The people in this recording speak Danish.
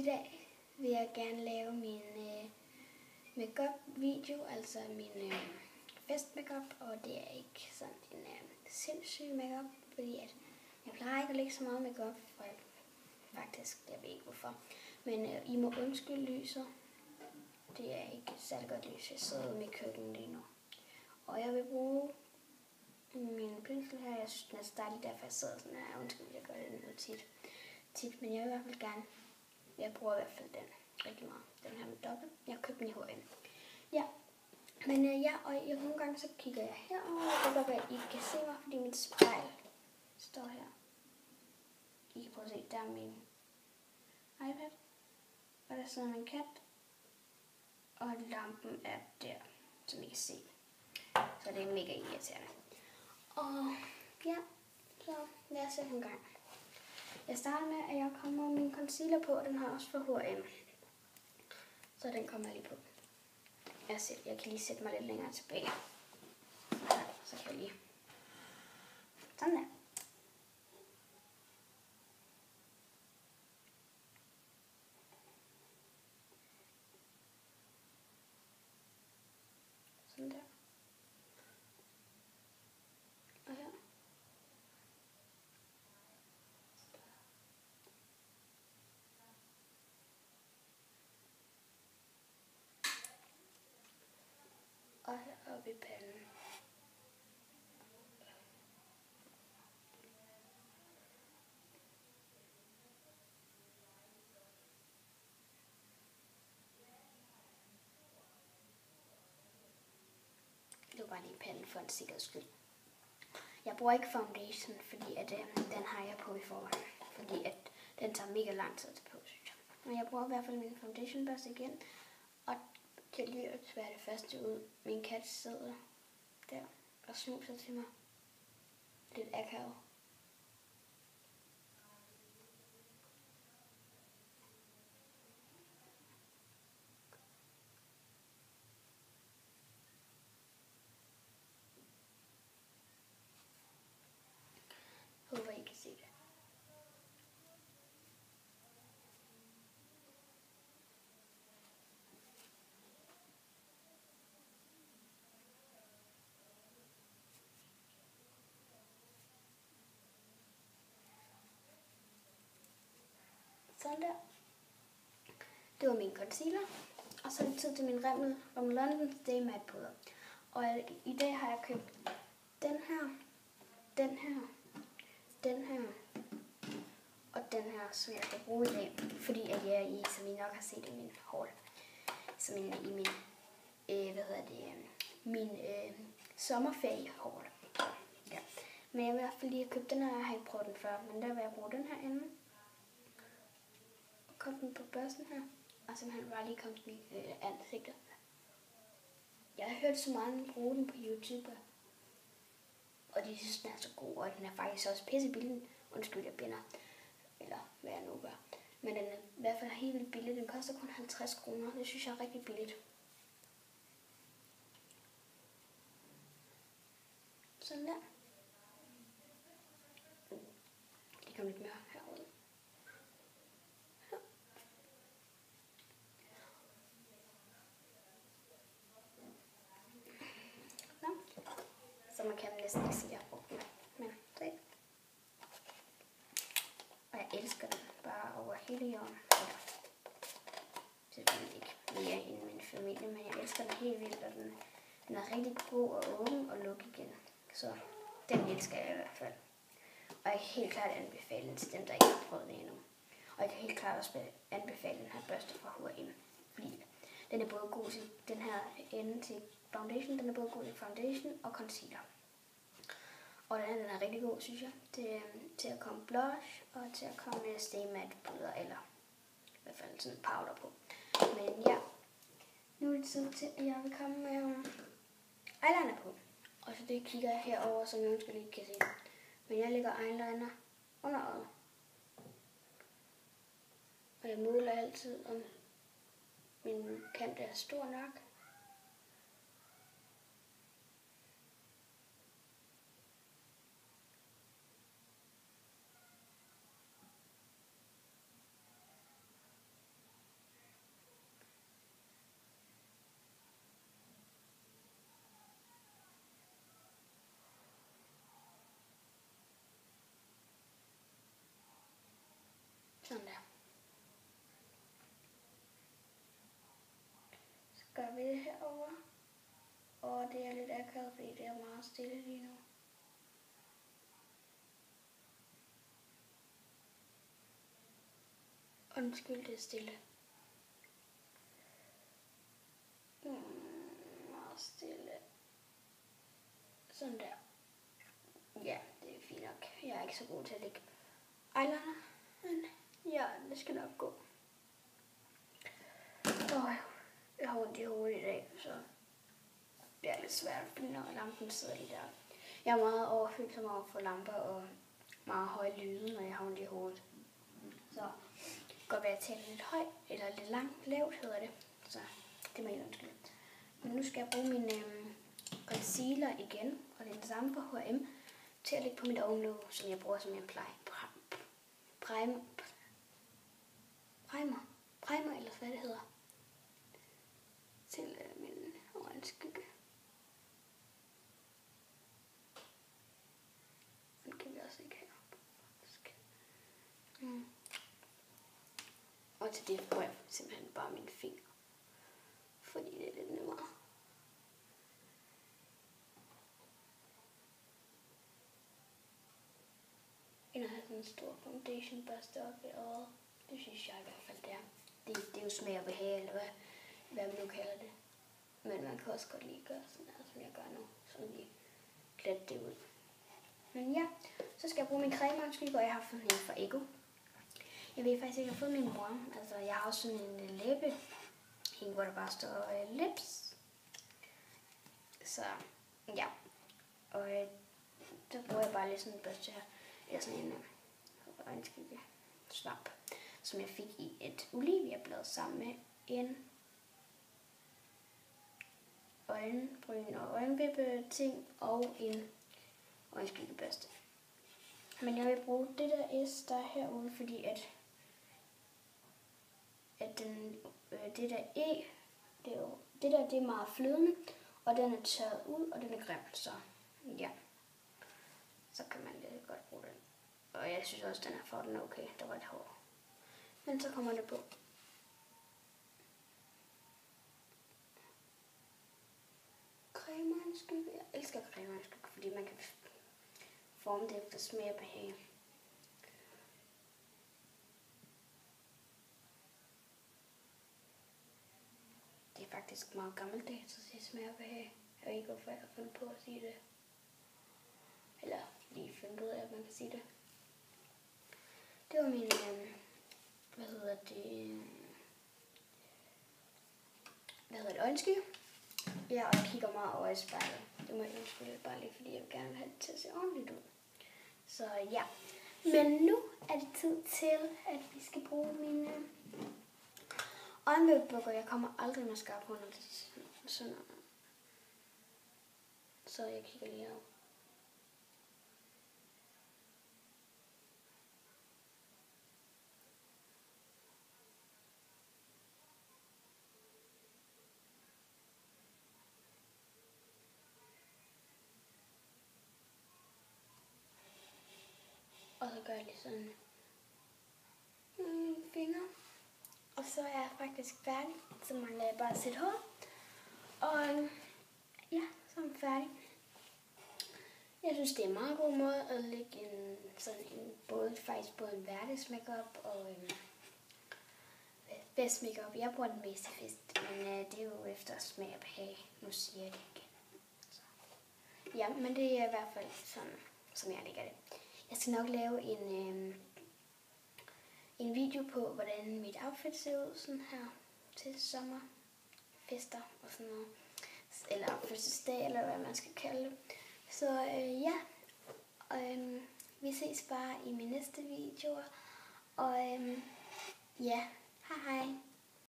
I dag vil jeg gerne lave min makeup video, altså min fest makeup, og det er ikke sådan en sindssyg makeup, fordi at jeg plejer ikke at lægge så meget makeup, for faktisk, jeg ved ikke hvorfor. Men I må undskylde lyset. Det er ikke særlig godt lys. Jeg sidder ude i køkkenet lige nu. Og jeg vil bruge min pensel her. Jeg synes, den er så dejlig, derfor jeg sidder sådan her. Undskyld, jeg gør det noget tit. Men jeg vil i hvert fald gerne. Jeg bruger i hvert fald den rigtig meget. Den her med dobbelt. Jeg har købt den i H&M. Ja. Men og nogle gange så kigger jeg herover. Det kan være, I kan se mig, fordi mit spejl står her. I kan prøve at se, der er min iPad. Og der sidder min kat. Og lampen er der, som I kan se. Så det er mega irriterende. Og ja, så lad os se en gang. Jeg starter med, at jeg kommer min concealer på, og den har også for H&M. Så den kommer jeg lige på. Jeg kan lige sætte mig lidt længere tilbage. Så kan jeg lige. Sådan der. Sådan der. Og her. Og her oppe i panden. Det var bare lige panden for en sikkerheds skyld. Jeg bruger ikke foundation, fordi at, den har jeg på i forvejen. Fordi at den tager mega lang tid på, synes jeg. Men jeg bruger i hvert fald min foundation børste igen. Og til lige at tvære det første ud. Min kat sidder der og snuser til mig. Lidt akavet. Håber I kan se det. Sådan der. Det var min concealer. Og så er det tid til min Rimmel London Stay Matte Puder. Og i dag har jeg købt den her, den her, og den her, som jeg skal bruge i dag. Fordi at jeg som I nok har set i min haul, som i min, min sommerferie haul. Ja. Men jeg vil i hvert fald lige have købt den her, jeg har ikke prøvet den før, men der vil jeg bruge den her inde. Og komme den på børsten her, og simpelthen bare lige komme den i ansigtet. Jeg har hørt så meget bruge den på YouTube, og de synes, den er så god, og den er faktisk også pisse billig. Undskyld, jeg binder, eller hvad jeg nu gør. Men den er i hvert fald helt vildt billig. Den koster kun 50 kroner. Det synes jeg er rigtig billigt. Sådan der. Det kommer lidt mere herude. Så man kan næsten ikke se, at jeg har brugt den. Men det. Og jeg elsker den bare over hele jorden. Selvfølgelig ikke mere end min familie, men jeg elsker den helt vildt, og den er rigtig god at åbne og lukke igen. Så den elsker jeg i hvert fald. Og jeg kan helt klart anbefale den til dem, der ikke har prøvet det endnu. Og jeg kan helt klart også anbefale den her børste fra H&M. Fordi den er både god til den her ende til foundation, den er både god til foundation og concealer. Og den er rigtig god, synes jeg, til at komme blush og til at komme stay matte puder, eller i hvert fald sådan en powder på. Men ja, nu er det tid til, at jeg vil komme med eyeliner på. Og så det kigger jeg herover, som jeg måske ikke kan se. Men jeg lægger eyeliner under øjet. Og jeg måler altid, om min kant er stor nok. Sådan der. Så gør vi det herover. Og det er lidt akavet, fordi det er meget stille lige nu. Undskyld, det er stille. Meget stille. Sådan der. Ja, det er fint nok. Jeg er ikke så god til at lægge eyeliner, men ja, det skal nok gå. Jeg har ondt i hovedet i dag, så det er lidt svært, fordi når lampen sidder lige der. Jeg er meget overfølsom over for lamper og meget høje lyde, når jeg har ondt i hovedet. Så det kan godt være, at jeg taler lidt højt, eller lidt lavt hedder det. Så det må jeg undskylde. Men nu skal jeg bruge min concealer igen, og det er den samme fra H&M, til at lægge på mit øjenlåg, som jeg bruger som en primer, eller hvad det hedder, til min øjenskygge. Den kan vi også ikke heroppe, faktisk. Og til det bruger jeg simpelthen bare mine fingre, fordi det er lidt nemmere. End at have sådan en stor foundation børste op i øjet. Det synes jeg i hvert fald, det er. Det er jo smag og behag, eller hvad man nu kalder det. Men man kan også godt lige gøre sådan her, som jeg gør nu. Sådan lige glat det ud. Men ja, så skal jeg bruge min cremeøjenskygge, og jeg har fået den her fra Ego. Jeg ved faktisk ikke, jeg har fået min mor. Altså, jeg har også sådan en læbe, hvor der bare står lips. Så ja, og så bruger jeg bare lidt sådan en børste her. Eller sådan en øjenskygge svamp, som jeg fik i et Olivia-blad sammen med en øjenbryn og øjenvippe ting og en øjenskyggebørste. Men jeg vil bruge det der S, der er herude, fordi at det der E, det er meget flydende, og den er tørret ud, og den er grim, så ja. Så kan man lidt godt bruge den. Og jeg synes også, den er for den okay. Der var lidt hård. Men så kommer det på. Cremeøjenskygge. Jeg elsker cremeøjenskygge, fordi man kan forme det efter smag og behag. Det er faktisk meget gammeldags at sige smag og behag. Jeg ved ikke, hvorfor jeg har fundet på at sige det. Eller lige fundet ud af, at man kan sige det. Det var min, øjenskygge. Ja, og jeg kigger meget over i spejlet. Det må jeg undskylde bare lige, fordi jeg vil gerne have det til at se ordentligt ud. Så ja. Men nu er det tid til, at vi skal bruge mine øjenvippebukker. Jeg kommer aldrig med skarp under det. Sådan. Så jeg kigger lige over. Og så gør jeg lige sådan fingre. Og så er jeg faktisk færdig. Så mangler jeg bare at sætte hår. Og ja, så er jeg færdig. Jeg synes, det er en meget god måde at lægge faktisk både en hverdagsmakeup og en festmakeup. Jeg bruger den mest til fest, men det er jo efter smag og behag. Nu siger jeg det igen. Så. Ja, men det er i hvert fald sådan, som jeg lægger det. Jeg skal nok lave en video på, hvordan mit outfit ser ud sådan her til sommerfester og sådan noget. Eller fødselsdag, eller hvad man skal kalde det. Så ja, vi ses bare i mine næste videoer. Og ja, hej hej.